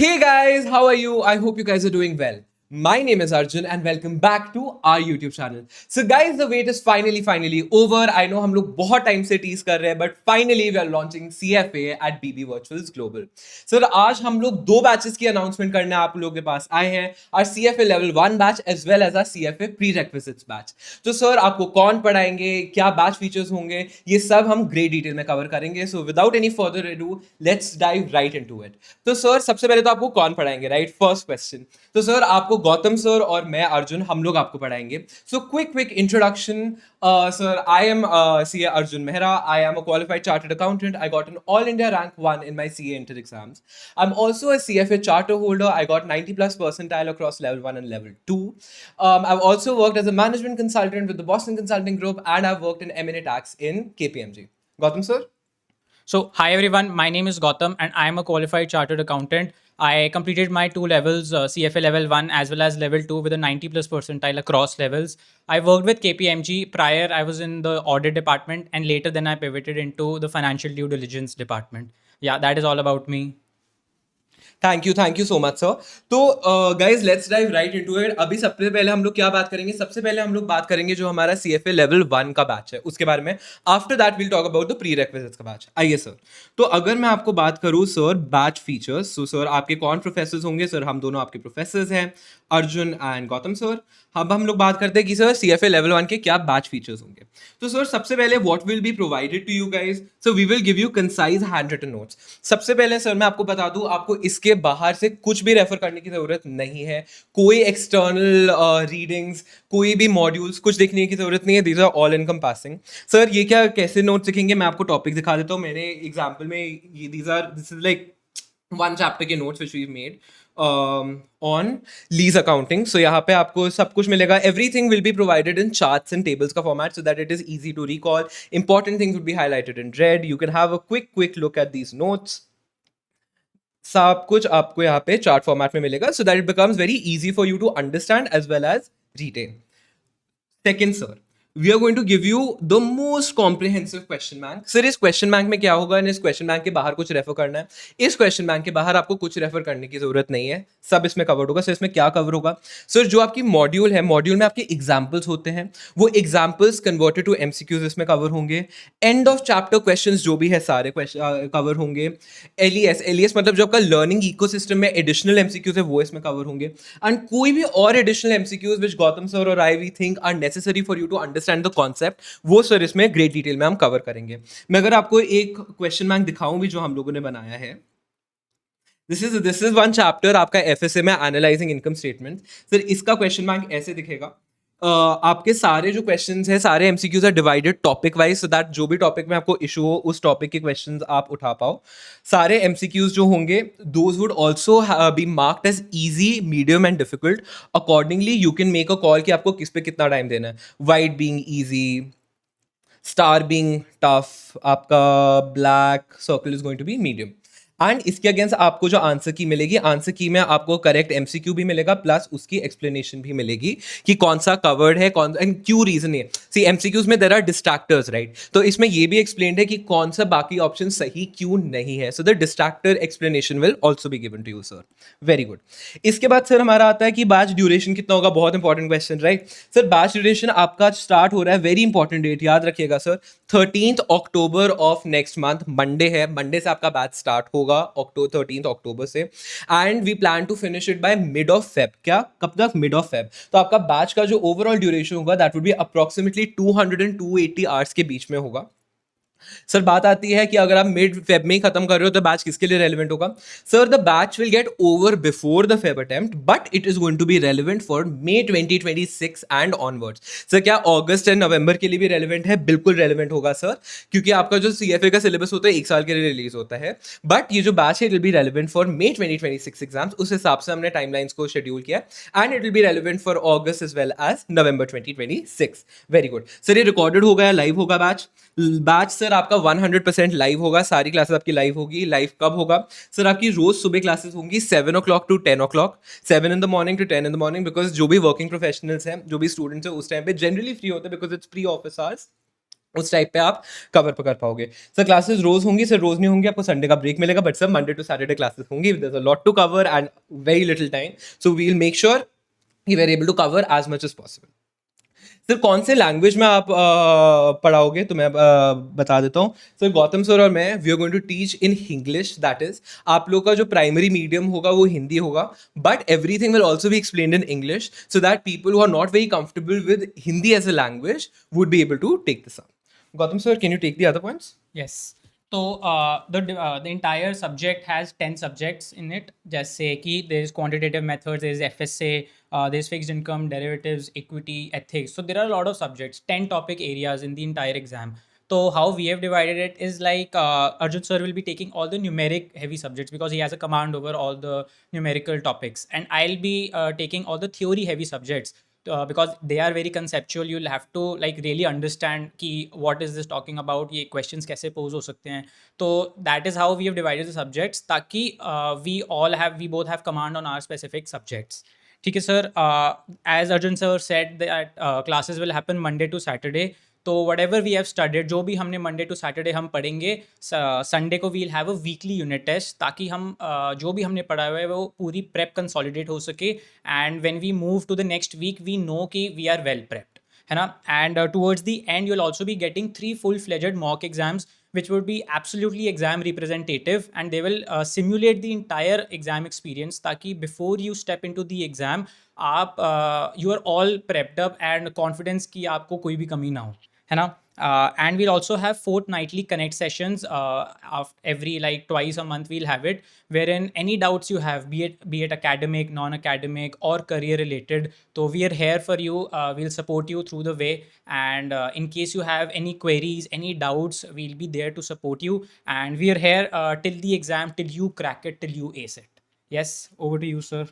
Hey guys, how are you? I hope you guys are doing well. My name is Arjun and welcome back to our YouTube channel. So guys, the wait is finally over. I know हम लोग बहुत time से tease कर रहे हैं but finally we are launching CFA at BB Virtuals Global. Sir आज हम लोग दो बैचेस की अनाउंसमेंट करने आप लोगों के पास आए हैं. Our CFA Level 1 batch as well as our CFA Prerequisites batch. तो सर आपको कौन पढ़ाएंगे, क्या बैच फीचर्स होंगे, ये सब हम ग्रेट डिटेल में कवर करेंगे. So without any further ado let's dive right into it. तो सर सबसे पहले तो आपको कौन पढ़ाएंगे, राइट? First question. तो सर आपको गौतम सर और मैं अर्जुन हम लोग आपको पढ़ाएंगे. So quick introduction. Sir I am CA Arjun Mehra. I am a qualified chartered accountant. I got an all India rank 1 in my CA inter exams. I'm also a CFA charter holder. I got 90 plus percentile across level 1 and level 2. I've also worked as a management consultant with the Boston Consulting Group, and I've worked in M&A tax in KPMG. Gautam sir? So, hi everyone, my name is Gautam and I am a qualified chartered accountant. I completed my two levels, CFA level 1 as well as level 2 with a 90 plus percentile across levels. I worked with KPMG. Prior, I was in the audit department and later then I pivoted into the financial due diligence department. Yeah, that is all about me. Thank you so much sir. तो guys let's dive right into it. अभी सबसे पहले हम लोग क्या बात करेंगे? सबसे पहले हम लोग बात करेंगे जो हमारा CFA लेवल 1 का बैच है उसके बारे में. After that will talk about the pre requisites का बैच. आइए सर. तो अगर मैं आपको बात करूं sir batch features, so sir आपके कौन प्रोफेसर्स होंगे? सर हम दोनों आपके प्रोफेसर्स हैं, अर्जुन एंड गौतम सर. अब हम लोग बात करते हैं कि सर CFA लेवल 1 के क्या बैच फीचर्स होंगे. तो सर सबसे पहले what will be provided to you guys? So we will give you concise handwritten notes. सबसे पहले सर मैं आपको बता दूं, आपको इसके बाहर से कुछ भी रेफर करने की जरूरत नहीं है. कोई एक्सटर्नल रीडिंग्स, कोई भी मॉड्यूल्स, कुछ देखने की जरूरत नहीं है. These are all encompassing. Sir ये क्या कैसे नोट्स लिखेंगे? मैं आपको टॉपिक दिखा देता हूँ. मेरे एग्जाम्पल में ये this is like one chapter के notes which we made on lease accounting. So यहाँ पे आपको सब कुछ मिलेगा. Everything will be provided in charts and tables का format so that it is easy to recall. Important things will be highlighted in red. You can have a quick look at these notes. सब कुछ आपको यहाँ पे chart format में मिलेगा so that it becomes very easy for you to understand as well as written. Second sir, we are going to give you the most comprehensive question bank. Sir इस question bank में क्या होगा? इस question bank के बाहर कुछ refer करना है. इस क्वेश्चन बैंक के बाहर आपको कुछ रेफर करने की जरूरत नहीं है. सब इसमें कवर होगा. सर इसमें क्या कवर होगा? सर जो आपकी मॉड्यूल है, मॉड्यूल में आपके एग्जाम्पल्स होते हैं, वो एग्जाम्पल्स कन्वर्टेड टू MCQs इसमें कवर होंगे. एंड ऑफ चैप्टर क्वेश्चन जो भी है सारे कवर होंगे. LES मतलब जो आपका लर्निंग इकोसिस्टम में एडिशनल MCQs है वो इसमें कवर होंगे. एंड कोई भी और additional MCQs which Gautam sir और I we think are necessary for you to understand the concept, वो सर इसमें ग्रेट डिटेल में हम कवर करेंगे. मैं अगर आपको एक क्वेश्चन बैंक दिखाऊं भी जो हम लोगों ने बनाया है, दिस इज वन चैप्टर आपका FSA में एनालाइजिंग इनकम स्टेटमेंट. सर इसका क्वेश्चन बैंक ऐसे दिखेगा. आपके सारे जो क्वेश्चंस हैं, सारे MCQs are divided topic wise so that जो भी टॉपिक में आपको इशू हो उस टॉपिक के क्वेश्चंस आप उठा पाओ. सारे MCQs जो होंगे those would also be marked as easy, medium and difficult. Accordingly you can make a call कि आपको किस पे कितना टाइम देना है. White being easy, star being tough, आपका black circle is going to be medium. And इसके against आपको जो आंसर की मिलेगी, आंसर की में आपको करेक्ट MCQ भी मिलेगा प्लस उसकी एक्सप्लेनेशन भी मिलेगी कि कौन सा कवर्ड है, कौन एंड क्यों रीजन है. सी MCQs में देयर आर डिस्ट्रैक्टर्स, राइट? तो इसमें ये भी एक्सप्लेन्ड है कि कौन सा बाकी ऑप्शन सही क्यों नहीं है. So the distractor explanation will also be given to you sir. Very good. इसके बाद सर हमारा आता है कि बैच ड्यूरेशन कितना होगा. बहुत important question, right? Sir batch duration आपका स्टार्ट हो रहा है, वेरी इंपॉर्टेंट डेट याद रखिएगा sir, 13th October of next month. Monday है, मंडे से आपका बैच स्टार्ट होगा 13th October से. And we plan to finish it by mid of Feb. क्या कब तक? Mid of Feb. तो आपका बैच का जो ओवरऑल ड्यूरेशन होगा that would be approximately 200 and 280 hours के बीच में होगा. सर बात आती है कि अगर आप मिड फेब में ही खत्म कर रहे हो तो बैच किसके लिए रेलिवेंट होगा? Sir the batch will get over before the Feb attempt but it is going to be relevant for May 2026 and onwards. Sir क्या अगस्त एंड नवंबर के लिए भी रेलिवेंट है? बिल्कुल रेलिवेंट होगा सर, क्योंकि आपका जो CFA का सिलेबस होता है 1 साल के लिए रिलीज होता है. बट ये जो बैच है it will be relevant for May 2026 exams. उस हिसाब से हमने टाइमलाइंस को शेड्यूल किया and it will be relevant for August as well as November 2026. Very good. Sir ये रिकॉर्डेड होगा या लाइव होगा बैच? बैच सर आपका 100% लाइव होगा. सारी क्लासेस आपकी लाइव होगी. लाइव कब होगा? सर आपकी रोज सुबह क्लासेस होंगी 7 o'clock to 10 o'clock, 7 in the morning to 10 in the morning, because जो भी वर्किंग प्रोफेशनल्स हैं, जो भी स्टूडेंट्स हैं उस टाइम पे जनरली फ्री होते हैं because it's pre office hours. उस टाइप पे आप कवर कर पाओगे। सर क्लासेस रोज होंगी, सर रोज नहीं होंगी, आपको संडे का ब्रेक मिलेगा, but sir Monday to Saturday classes होंगी। There is a lot to cover and very little time, so we will make sure कि we are able to cover as much as possible. Sir कौन से language में आप पढ़ाओगे, तो मैं बता देता हूँ। सर गौतम सर और मैं we are going to teach in English, that is आप लोग का जो प्राइमरी मीडियम होगा वो हिंदी होगा, but everything will also be explained in English so that people who are not very comfortable with Hindi as a language would be able to take this up. Gautam sir, can you take the other points? Yes. So the entire subject has 10 subjects in it. जैसे कि there is quantitative methods, there is FSA, there is fixed income, derivatives, equity, ethics. So there are a lot of subjects, 10 topic areas in the entire exam. So how we have divided it is like Arjun sir will be taking all the numeric heavy subjects because he has a command over all the numerical topics, and I'll be taking all the theory heavy subjects because they are very conceptual. You'll have to like really understand कि what is this talking about, ये questions कैसे pose हो सकते हैं. तो that is how we have divided the subjects ताकि we both have command on our specific subjects. ठीक है sir. As Arjun sir said that classes will happen Monday to Saturday. तो whatever we have studied, जो भी हमने Monday to Saturday हम पढ़ेंगे, Sunday को we'll have a weekly unit test ताकि हम जो भी हमने पढ़ा हुआ है वो पूरी प्रेप कंसोलिडेट हो सके, and when we move to the next week we know कि वी आर वेल प्रेप्ड, है ना. And towards the end you will also be getting 3 full fledged mock exams which would be absolutely exam representative, and they will simulate the entire exam experience ताकि before you step into the exam आप you are all prepped up and confidence की आपको कोई भी कमी ना हो, है ना. And we'll also have fortnightly connect sessions of every like twice a month we'll have it, wherein any doubts you have, be it academic, non-academic or career related, so we are here for you. We'll support you through the way, and in case you have any queries, any doubts, we'll be there to support you, and we are here till the exam, till you crack it, till you ace it. Yes, over to you sir.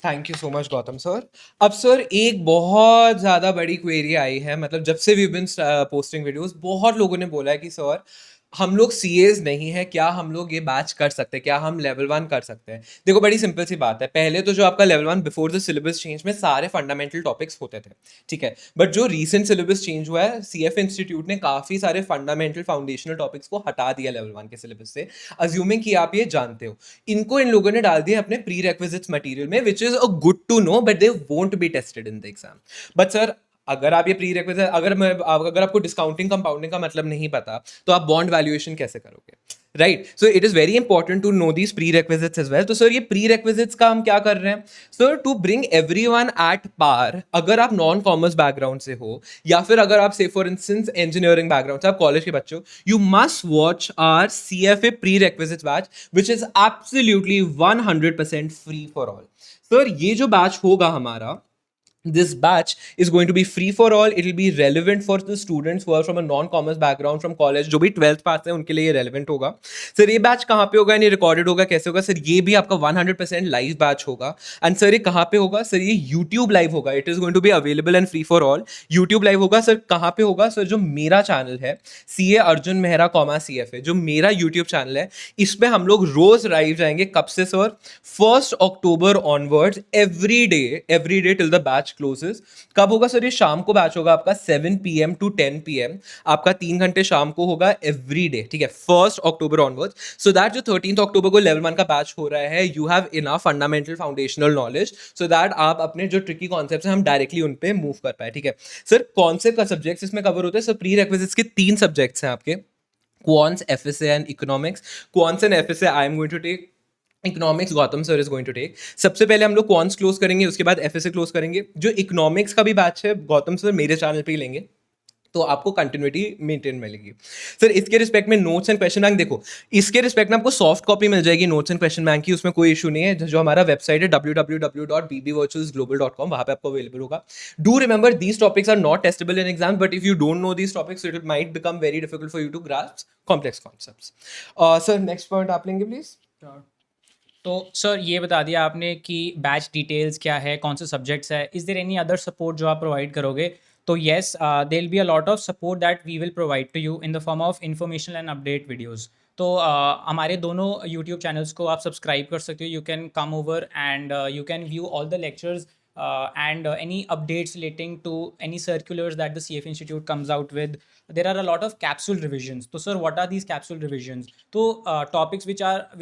Thank you so much Gautam sir. अब sir एक बहुत ज़्यादा बड़ी query आई है, मतलब जब से we been posting videos बहुत लोगों ने बोला है कि सर हम लोग सीएज नहीं है, क्या हम लोग ये बैच कर सकते हैं, क्या हम लेवल 1 कर सकते हैं। देखो बड़ी सिंपल सी बात है, पहले तो जो आपका level 1 before the syllabus change में सारे फंडामेंटल टॉपिक्स होते थे, ठीक है, बट जो रीसेंट सिलेबस चेंज हुआ है सीएफ इंस्टीट्यूट ने काफ़ी सारे फंडामेंटल फाउंडेशनल टॉपिक्स को हटा दिया लेवल 1 के सिलेबस से, अज्यूमिंग कि आप ये जानते हो। इनको इन लोगों ने डाल दिया अपने प्री रेक्विजिट्स मटीरियल में, which is a good to know, but they won't be tested in the exam. But sir अगर आप ये प्री रिक्विजिट, अगर आपको डिस्काउंटिंग कंपाउंडिंग का मतलब नहीं पता, तो आप बॉन्ड वैल्यूएशन कैसे करोगे, right? So it is very important to know these prerequisites as well. तो सर ये प्री रिक्विजिट्स का हम क्या कर रहे हैं sir, to bring everyone at par. अगर आप नॉन कॉमर्स बैकग्राउंड से हो, या फिर अगर आप से फॉर इंस्टेंस इंजीनियरिंग बैकग्राउंड से, आप कॉलेज के बच्चे हो, you must watch our CFA prerequisites batch which is absolutely 100% free for all. Sir ये जो बैच होगा हमारा, this batch is going to be free for all. It will be relevant for the students who are from a non-commerce background from college, जो भी 12th पास है उनके लिए ये relevant होगा। सर ये बैच कहाँ पे होगा, ये रिकॉर्डेड होगा, कैसे होगा सर? ये भी आपका 100% लाइव बैच होगा। एंड सर ये कहाँ पे होगा सर? ये यूट्यूब लाइव होगा। It is going to be available and free for all. YouTube live होगा सर, कहाँ पे होगा सर? जो मेरा चैनल है CA अर्जुन मेहरा CFA, जो मेरा यूट्यूब चैनल है, इस पे हम लोग रोज लाइव जाएंगे। कब से sir? 1 October onwards, every day till the batch closes. कब होगा सर? ये शाम को बैच होगा आपका 7 PM to 10 PM, आपका 3 घंटे शाम को होगा एवरी डे, ठीक है, 1 अक्टूबर ऑनवर्ड्स, सो दैट जो 13 अक्टूबर को लेवल 1 का बैच हो रहा है, you have enough fundamental foundational knowledge so that आप अपने जो ट्रिकी कॉन्सेप्ट्स हैं हम डायरेक्टली उन पे मूव कर पाए, ठीक है। सर कौन से सब्जेक्ट्स इसमें कवर होते हैं सर? प्री रिक्विजिट्स के 3 सब्जेक्ट्स हैं आपके, quants, FSA and economics. Quants and FSA I am going to take, economics Gautam sir is going to take. सबसे पहले हम लोग क्वांट्स क्लोज करेंगे, उसके बाद FSA क्लोज करेंगे। जो इकोनॉमिक्स का भी बैच है गौतम सर मेरे चैनल पे ही लेंगे, तो आपको कंटिन्यूटी मेंटेन मिलेगी। सर इसके रिस्पेक्ट में नोट्स एंड क्वेश्चन बैंक, देखो इसके रिस्पेक्ट में आपको सॉफ्ट कॉपी मिल जाएगी नोट्स एंड क्वेश्चन बैंक की, उसमें कोई इशू नहीं है। जो हमारा वेबसाइट है www.bbvirtualsglobal.com, वहां पे आपको अवेलेबल होगा। Do remember these topics are not testable in exam, but if you don't know these topics it might become very difficult for you to grasp complex concepts. Sir next point आप लेंगे please. तो sir ये बता दिया आपने कि batch details क्या है, कौन से सब्जेक्ट्स है, is there any other support जो आप प्रोवाइड करोगे? तो yes, there will be a lot of support that we will provide to you in the form of information and update videos. तो हमारे दोनों यूट्यूब चैनल्स को आप सब्सक्राइब कर सकते हो। You can come over and you can view all the lectures and any updates relating to any circulars that the CF Institute comes out with. There are a lot of capsule revisions. So, sir, what are these capsule revisions? तो topics which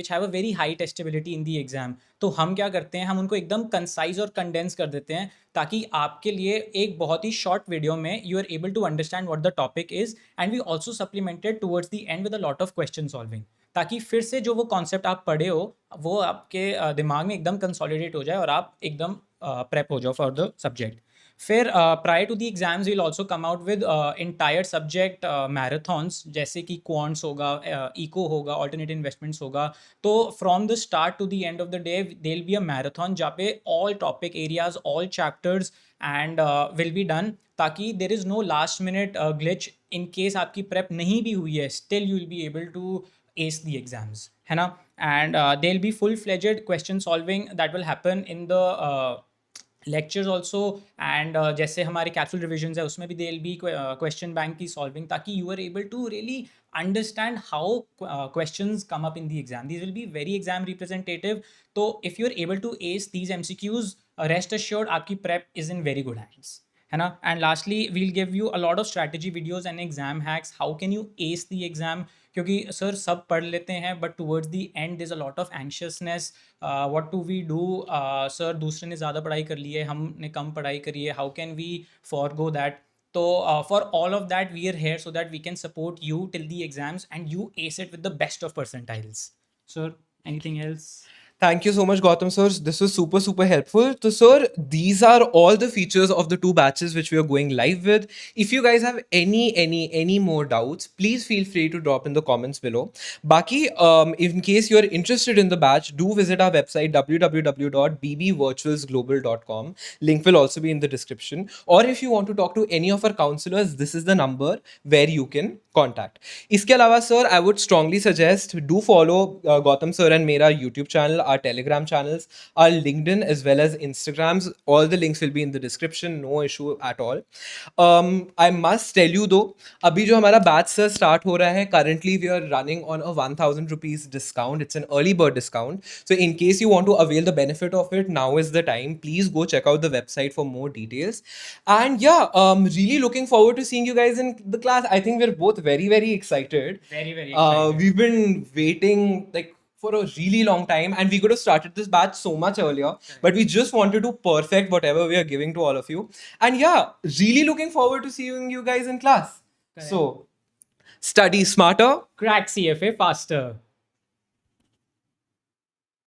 have a very high testability in the exam. तो हम क्या करते हैं, हम उनको एकदम concise और कंडेंस कर देते हैं ताकि आपके लिए एक बहुत ही शॉर्ट वीडियो में you are able to understand what the topic is, and we also supplemented towards the end with a lot of question solving, ताकि फिर से जो वो कॉन्सेप्ट आप पढ़े हो वो आपके दिमाग में एकदम कंसोलिडेट हो जाए और आप एकदम प्रेप हो जाओ फॉर द सब्जेक्ट. फिर prior to the exams will also come out with entire subject marathons, जैसे कि क्वांट्स होगा, इको होगा, ऑल्टरनेटिव इन्वेस्टमेंट्स होगा. तो from the start to the end of the day there will be a marathon जहाँ पे all topic areas, all chapters and will be done, ताकि there is no last minute glitch. In case आपकी prep नहीं भी हुई है, still you will be able to ace the exams, है ना. And there'll be full-fledged question solving that will happen in the lectures also. And जैसे हमारे capsule revisions है उसमें भी there'll be question bank की solving, ताकि you are able to really understand how questions come up in the exam. These will be very exam representative. So if you're able to ace these MCQs, rest assured आपकी prep is in very good hands, है ना. And lastly we'll give you a lot of strategy videos and exam hacks. How can you ace the exam? क्योंकि sir सब पढ़ लेते हैं but towards the end there is a lot of anxiousness. What do we do? Sir दूसरे ने ज़्यादा पढ़ाई कर ली है, हमने कम पढ़ाई करी है, how can we forgo that? तो for all of that we are here so that we can support you till the exams and you ace it with the best of percentiles. Sir anything else? Thank you so much, Gautam sir. This was super, super helpful. So, sir, these are all the features of the two batches which we are going live with. If you guys have any more doubts, please feel free to drop in the comments below. Baki, in case you are interested in the batch, do visit our website www.bbvirtualsglobal.com. Link will also be in the description. Or if you want to talk to any of our counselors, this is the number where you can contact. इसके अलावा sir, I would strongly suggest do follow Gautam sir and मेरा YouTube channel, our Telegram channels, our LinkedIn as well as Instagrams. All the links will be in the description. No issue at all. I must tell you though, अभी जो हमारा batch sir start हो रहा है, currently we are running on a 1,000 rupees discount. It's an early bird discount. So in case you want to avail the benefit of it, now is the time. Please go check out the website for more details. And yeah, really looking forward to seeing you guys in the class. I think we're both very, very excited. Very, very excited. We've been waiting like for a really long time, and we could have started this batch so much earlier, but we just wanted to perfect whatever we are giving to all of you. And yeah, really looking forward to seeing you guys in class. Correct. So study smarter. Crack CFA faster.